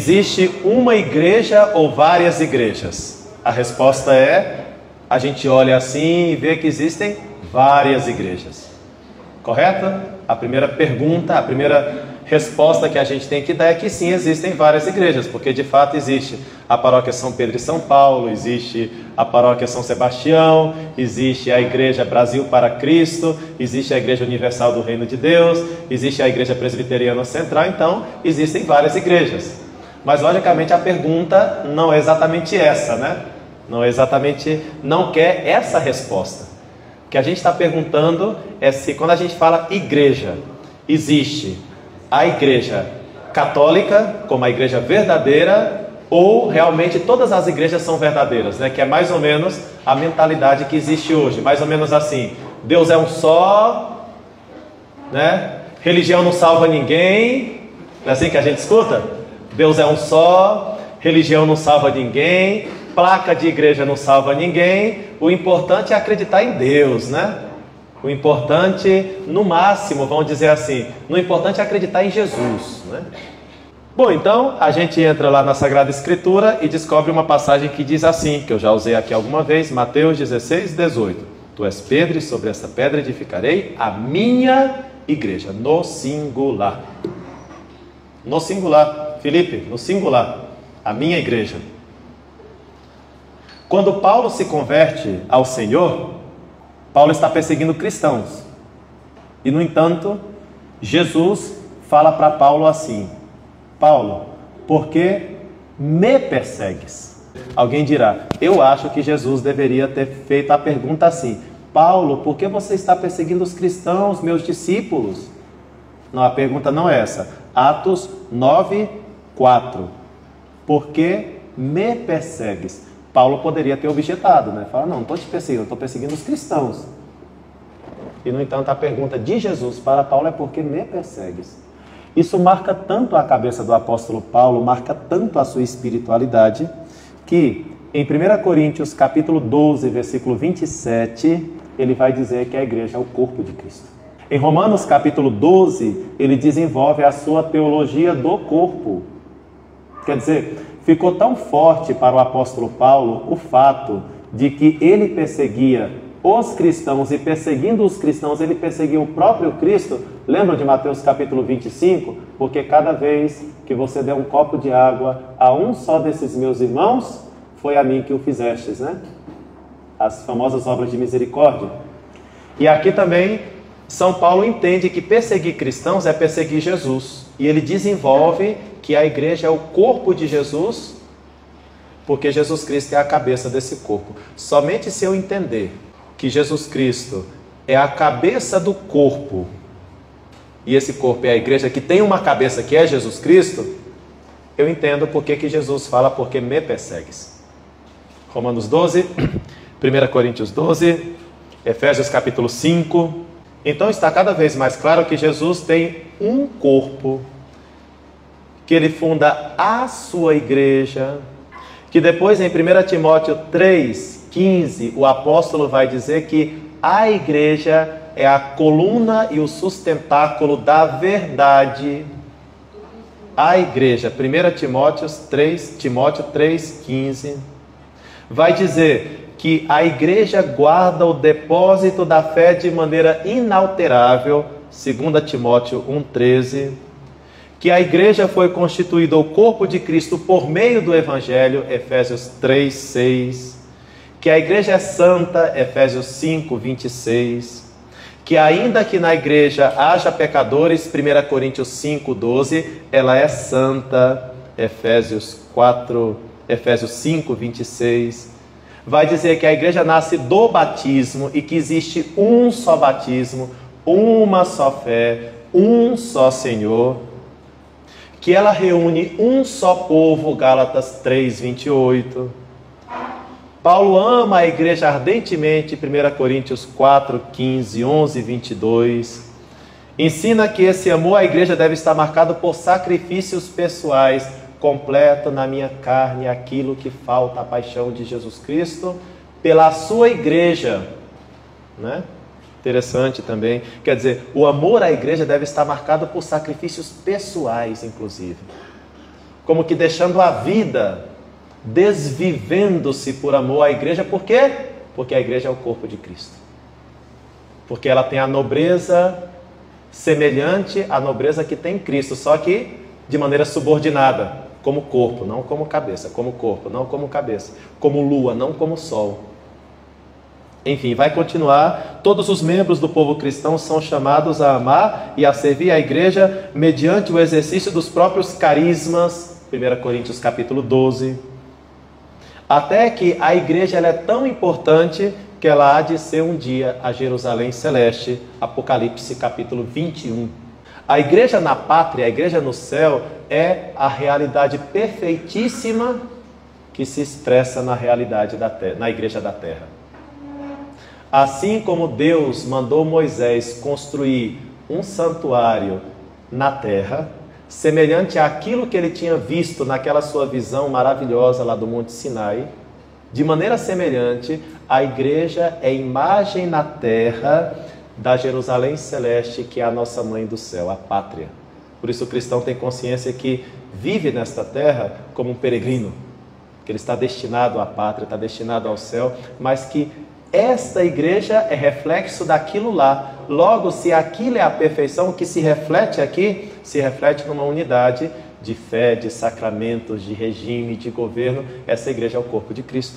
existe uma igreja ou várias igrejas? A resposta é, a gente olha assim e vê que existem várias igrejas. Correto? A primeira pergunta, a primeira resposta que a gente tem que dar é que sim, existem várias igrejas, porque de fato existe a paróquia São Pedro e São Paulo, existe a paróquia São Sebastião, existe a igreja Brasil para Cristo, existe a igreja Universal do Reino de Deus, existe a igreja Presbiteriana Central, então existem várias igrejas. Mas logicamente a pergunta não é exatamente essa, né? Não quer essa resposta. O que a gente está perguntando é se quando a gente fala igreja, existe a igreja católica como a igreja verdadeira ou realmente todas as igrejas são verdadeiras, né? Que é mais ou menos a mentalidade que existe hoje, mais ou menos assim, Deus é um só, né? Religião não salva ninguém, não é assim que a gente escuta? Deus é um só, religião não salva ninguém, placa de igreja não salva ninguém, o importante é acreditar em Deus, né? O importante, no máximo, vamos dizer assim, o importante é acreditar em Jesus, né? Bom, então a gente entra lá na Sagrada Escritura e descobre uma passagem que diz assim, que eu já usei aqui alguma vez, Mateus 16, 18. Tu és Pedro e sobre essa pedra edificarei a minha igreja, no singular. No singular, Felipe, no singular, a minha igreja. Quando Paulo se converte ao Senhor, Paulo está perseguindo cristãos. E no entanto, Jesus fala para Paulo assim: Paulo, por que me persegues? Alguém dirá, eu acho que Jesus deveria ter feito a pergunta assim: Paulo, por que você está perseguindo os cristãos, meus discípulos? Não, a pergunta não é essa. Atos 9, 4. Por que me persegues? Paulo poderia ter objetado, né? Fala, não estou te perseguindo, estou perseguindo os cristãos. E no entanto a pergunta de Jesus para Paulo é: por que me persegues? Isso marca tanto a cabeça do apóstolo Paulo, marca tanto a sua espiritualidade, que em 1 Coríntios capítulo 12, versículo 27, ele vai dizer que a igreja é o corpo de Cristo. Em Romanos capítulo 12, ele desenvolve a sua teologia do corpo. Quer dizer, ficou tão forte para o apóstolo Paulo o fato de que ele perseguia os cristãos e perseguindo os cristãos, ele perseguia o próprio Cristo. Lembram de Mateus capítulo 25? Porque cada vez que você der um copo de água a um só desses meus irmãos, foi a mim que o fizestes, né? As famosas obras de misericórdia. E aqui também, São Paulo entende que perseguir cristãos é perseguir Jesus. E ele desenvolve que a igreja é o corpo de Jesus, porque Jesus Cristo é a cabeça desse corpo. Somente se eu entender que Jesus Cristo é a cabeça do corpo, e esse corpo é a igreja que tem uma cabeça que é Jesus Cristo, eu entendo por que Jesus fala, porque me persegues. Romanos 12, 1 Coríntios 12, Efésios capítulo 5. Então está cada vez mais claro que Jesus tem um corpo, que ele funda a sua igreja, que depois em 1 Timóteo 3,15, o apóstolo vai dizer que a igreja é a coluna e o sustentáculo da verdade. A igreja, 1 Timóteo 3,15, vai dizer que a igreja guarda o depósito da fé de maneira inalterável, 2 Timóteo 1,13, que a igreja foi constituída o corpo de Cristo por meio do Evangelho, Efésios 3,6, que a igreja é santa, Efésios 5,26, que ainda que na igreja haja pecadores, 1 Coríntios 5,12, ela é santa, Efésios 5,26, vai dizer que a igreja nasce do batismo e que existe um só batismo, uma só fé, um só Senhor, que ela reúne um só povo, Gálatas 3,28. Paulo ama a igreja ardentemente, 1 Coríntios 4, 15, 11, 22. Ensina que esse amor à igreja deve estar marcado por sacrifícios pessoais. Completo na minha carne aquilo que falta, a paixão de Jesus Cristo pela sua igreja, né? Interessante também, quer dizer, o amor à igreja deve estar marcado por sacrifícios pessoais, inclusive. como que deixando a vida, desvivendo-se por amor à igreja. Por quê? Porque a igreja é o corpo de Cristo. Porque ela tem a nobreza semelhante à nobreza que tem Cristo, só que de maneira subordinada, como corpo, não como cabeça, como corpo, não como cabeça, como lua, não como sol. Enfim, vai continuar. Todos os membros do povo cristão são chamados a amar e a servir a igreja mediante o exercício dos próprios carismas, 1 Coríntios capítulo 12. Até que a igreja ela é tão importante que ela há de ser um dia a Jerusalém celeste, Apocalipse capítulo 21. A igreja na pátria, a igreja no céu, é a realidade perfeitíssima que se expressa na realidade da terra, na igreja da terra. Assim como Deus mandou Moisés construir um santuário na terra, semelhante àquilo que ele tinha visto naquela sua visão maravilhosa lá do Monte Sinai, de maneira semelhante, a igreja é imagem na terra da Jerusalém celeste, que é a nossa mãe do céu, a pátria. Por isso o cristão tem consciência que vive nesta terra como um peregrino, que ele está destinado à pátria, está destinado ao céu, mas que esta igreja é reflexo daquilo lá. Logo, se aquilo é a perfeição, o que se reflete aqui, se reflete numa unidade de fé, de sacramentos, de regime, de governo. Essa igreja é o corpo de Cristo.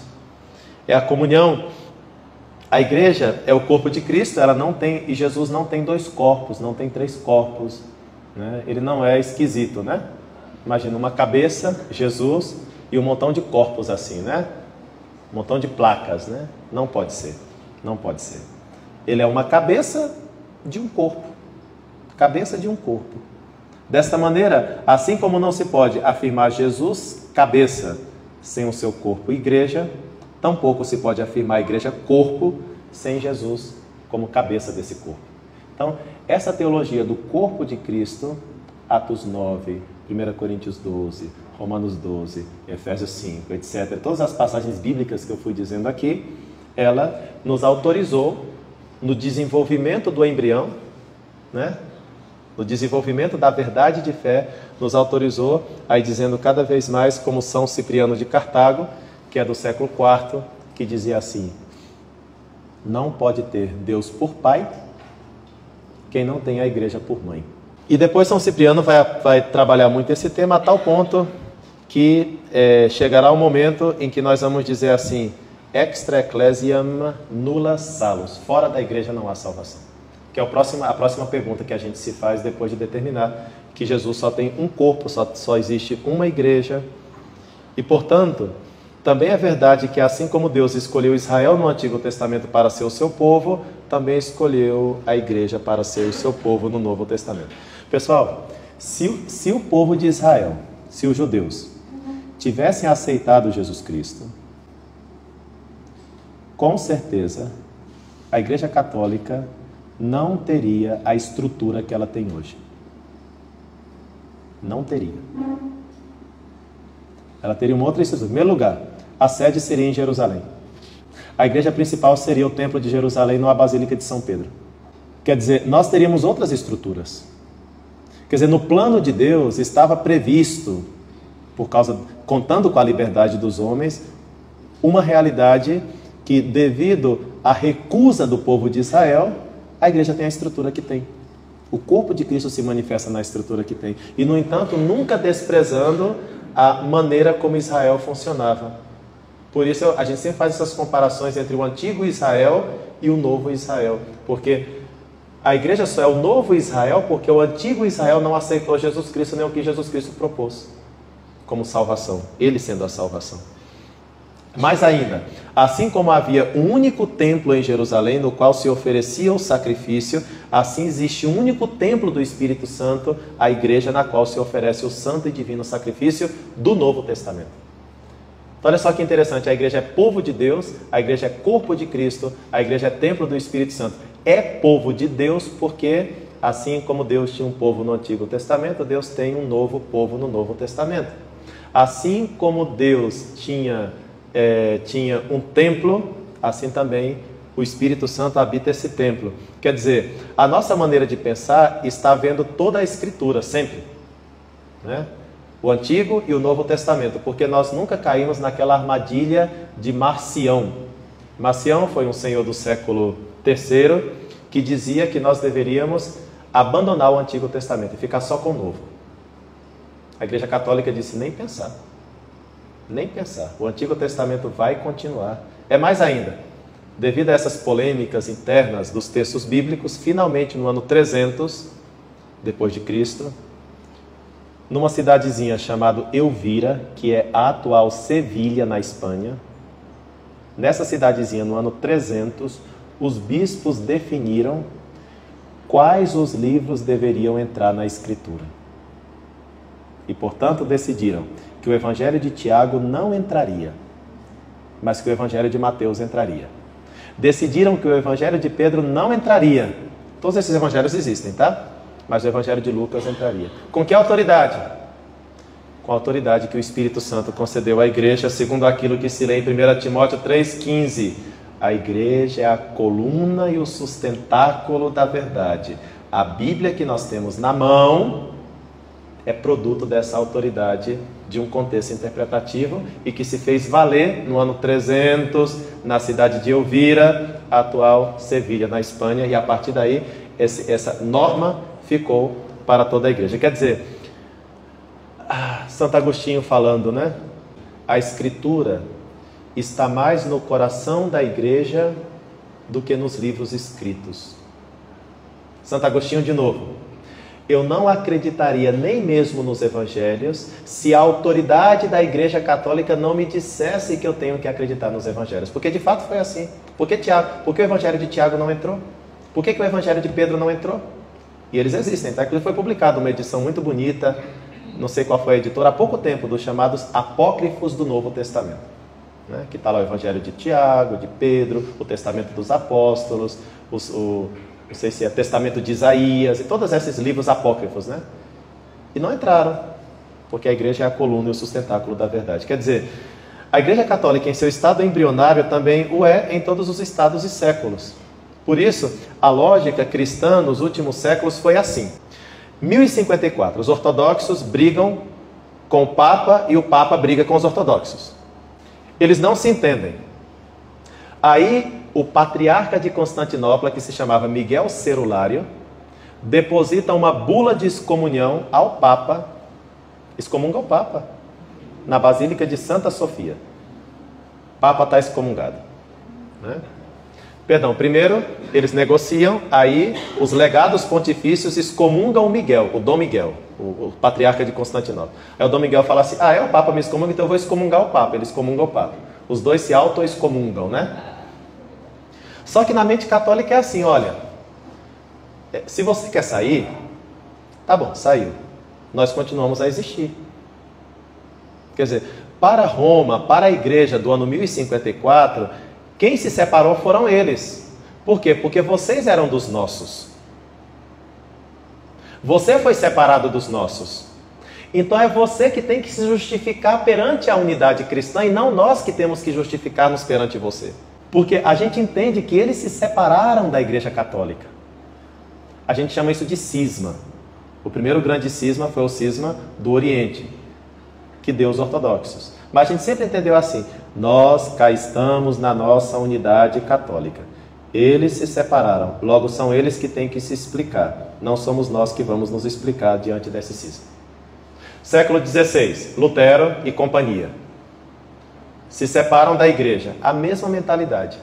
É a comunhão. A igreja é o corpo de Cristo, ela não tem, e Jesus não tem dois corpos, não tem três corpos, né? Ele não é esquisito, né? Imagina uma cabeça, Jesus, e um montão de corpos assim, né? Um montão de placas, né? Não pode ser, não pode ser. Ele é uma cabeça de um corpo, cabeça de um corpo. Desta maneira, assim como não se pode afirmar Jesus cabeça sem o seu corpo igreja, tampouco se pode afirmar a igreja corpo sem Jesus como cabeça desse corpo. Então, essa teologia do corpo de Cristo, Atos 9, 1 Coríntios 12, Romanos 12, Efésios 5, etc. Todas as passagens bíblicas que eu fui dizendo aqui, ela nos autorizou no desenvolvimento do embrião, né? No desenvolvimento da verdade de fé, nos autorizou a ir dizendo cada vez mais como São Cipriano de Cartago, que é do século IV, que dizia assim: não pode ter Deus por pai quem não tem a igreja por mãe. E depois São Cipriano vai trabalhar muito esse tema a tal ponto que chegará o momento em que nós vamos dizer assim: extra ecclesiam nulla salus, fora da igreja não há salvação. Que é a próxima pergunta que a gente se faz depois de determinar que Jesus só tem um corpo, só existe uma igreja. E portanto, também é verdade que assim como Deus escolheu Israel no Antigo Testamento para ser o seu povo, também escolheu a igreja para ser o seu povo no Novo Testamento. Pessoal, se o povo de Israel, se os judeus, tivessem aceitado Jesus Cristo, com certeza a Igreja Católica não teria a estrutura que ela tem hoje. Não teria. Ela teria uma outra estrutura. Em primeiro lugar, a sede seria em Jerusalém. A igreja principal seria o Templo de Jerusalém, não a Basílica de São Pedro. Quer dizer, nós teríamos outras estruturas. Quer dizer, no plano de Deus estava previsto, contando com a liberdade dos homens, uma realidade que, devido à recusa do povo de Israel, a igreja tem a estrutura que tem. O corpo de Cristo se manifesta na estrutura que tem. E, no entanto, nunca desprezando a maneira como Israel funcionava. Por isso, a gente sempre faz essas comparações entre o antigo Israel e o novo Israel. Porque a igreja só é o novo Israel porque o antigo Israel não aceitou Jesus Cristo, nem o que Jesus Cristo propôs como salvação. Ele sendo a salvação. Mais ainda, assim como havia um único templo em Jerusalém, no qual se oferecia o sacrifício, assim existe um único templo do Espírito Santo, a igreja na qual se oferece o santo e divino sacrifício do Novo Testamento. Então, olha só que interessante, a igreja é povo de Deus, a igreja é corpo de Cristo, a igreja é templo do Espírito Santo. É povo de Deus porque, assim como Deus tinha um povo no Antigo Testamento, Deus tem um novo povo no Novo Testamento. Assim como Deus tinha um templo, assim também o Espírito Santo habita esse templo. Quer dizer, a nossa maneira de pensar está vendo toda a Escritura, sempre, né? o Antigo e o Novo Testamento, porque nós nunca caímos naquela armadilha de Marcião. Marcião foi um senhor do século III que dizia que nós deveríamos abandonar o Antigo Testamento e ficar só com o Novo. A Igreja Católica disse: nem pensar, nem pensar, o Antigo Testamento vai continuar. É mais ainda, devido a essas polêmicas internas dos textos bíblicos, finalmente no ano 300 depois de Cristo, numa cidadezinha chamada Elvira, que é a atual Sevilha, na Espanha, nessa cidadezinha, no ano 300, os bispos definiram quais os livros deveriam entrar na Escritura. E, portanto, decidiram que o Evangelho de Tiago não entraria, mas que o Evangelho de Mateus entraria. Decidiram que o Evangelho de Pedro não entraria. Todos esses evangelhos existem, tá? Mas o Evangelho de Lucas entraria. Com que autoridade? Com a autoridade que o Espírito Santo concedeu à igreja, segundo aquilo que se lê em 1 Timóteo 3,15. A igreja é a coluna e o sustentáculo da verdade. A Bíblia que nós temos na mão é produto dessa autoridade de um contexto interpretativo e que se fez valer no ano 300 na cidade de Elvira, a atual Sevilha, na Espanha, e a partir daí essa norma ficou para toda a igreja. Quer dizer, Santo Agostinho falando, né? A Escritura está mais no coração da igreja do que nos livros escritos. Santo Agostinho de novo: eu não acreditaria nem mesmo nos evangelhos se a autoridade da Igreja Católica não me dissesse que eu tenho que acreditar nos evangelhos. Porque de fato foi assim. Por que o evangelho de Tiago não entrou? Por que o evangelho de Pedro não entrou? E eles existem, tá? Inclusive foi publicada uma edição muito bonita, não sei qual foi a editora, há pouco tempo, dos chamados apócrifos do Novo Testamento, né? Que está lá o evangelho de Tiago, de Pedro, o testamento dos apóstolos, não sei se é testamento de Isaías, e todos esses livros apócrifos, né? E não entraram, porque a igreja é a coluna e o sustentáculo da verdade. Quer dizer, a Igreja Católica em seu estado embrionário também o é em todos os estados e séculos. Por isso, a lógica cristã nos últimos séculos foi assim. 1054, os ortodoxos brigam com o Papa e o Papa briga com os ortodoxos. Eles não se entendem. Aí, o patriarca de Constantinopla, que se chamava Miguel Cerulário, deposita uma bula de excomunhão ao Papa, excomunga o Papa, na Basílica de Santa Sofia. O Papa está excomungado, né? Perdão, primeiro eles negociam, aí os legados pontifícios excomungam o Miguel, o Dom Miguel, o patriarca de Constantinopla. Aí o Dom Miguel fala assim: o Papa me excomunga, então eu vou excomungar o Papa. Ele excomunga o Papa. Os dois se auto-excomungam, né? Só que na mente católica é assim: olha, se você quer sair, tá bom, saiu. Nós continuamos a existir. Quer dizer, para Roma, para a igreja do ano 1054, quem se separou foram eles. Por quê? Porque vocês eram dos nossos. Você foi separado dos nossos. Então é você que tem que se justificar perante a unidade cristã e não nós que temos que justificar-nos perante você. Porque a gente entende que eles se separaram da Igreja Católica. A gente chama isso de cisma. O primeiro grande cisma foi o cisma do Oriente, que deu os ortodoxos. Mas a gente sempre entendeu assim: nós cá estamos na nossa unidade católica. Eles se separaram, logo são eles que têm que se explicar. Não somos nós que vamos nos explicar diante desse cisma. Século XVI, Lutero e companhia se separam da igreja, a mesma mentalidade.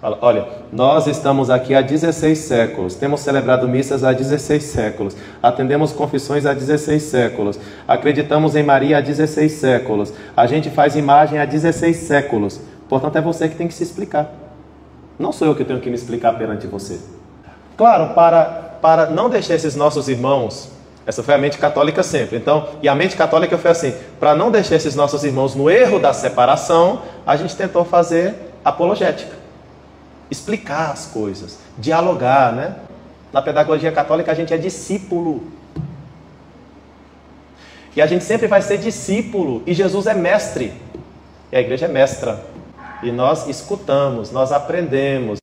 Fala: olha, nós estamos aqui há 16 séculos, temos celebrado missas há 16 séculos, atendemos confissões há 16 séculos, acreditamos em Maria há 16 séculos, a gente faz imagem há 16 séculos, portanto é você que tem que se explicar. Não sou eu que tenho que me explicar perante você. Claro, para não deixar esses nossos irmãos, essa foi a mente católica sempre. Então, e a mente católica foi assim: para não deixar esses nossos irmãos no erro da separação, a gente tentou fazer apologética, explicar as coisas, dialogar, né? Na pedagogia católica a gente é discípulo. E a gente sempre vai ser discípulo, e Jesus é mestre, e a igreja é mestra. E nós escutamos, nós aprendemos.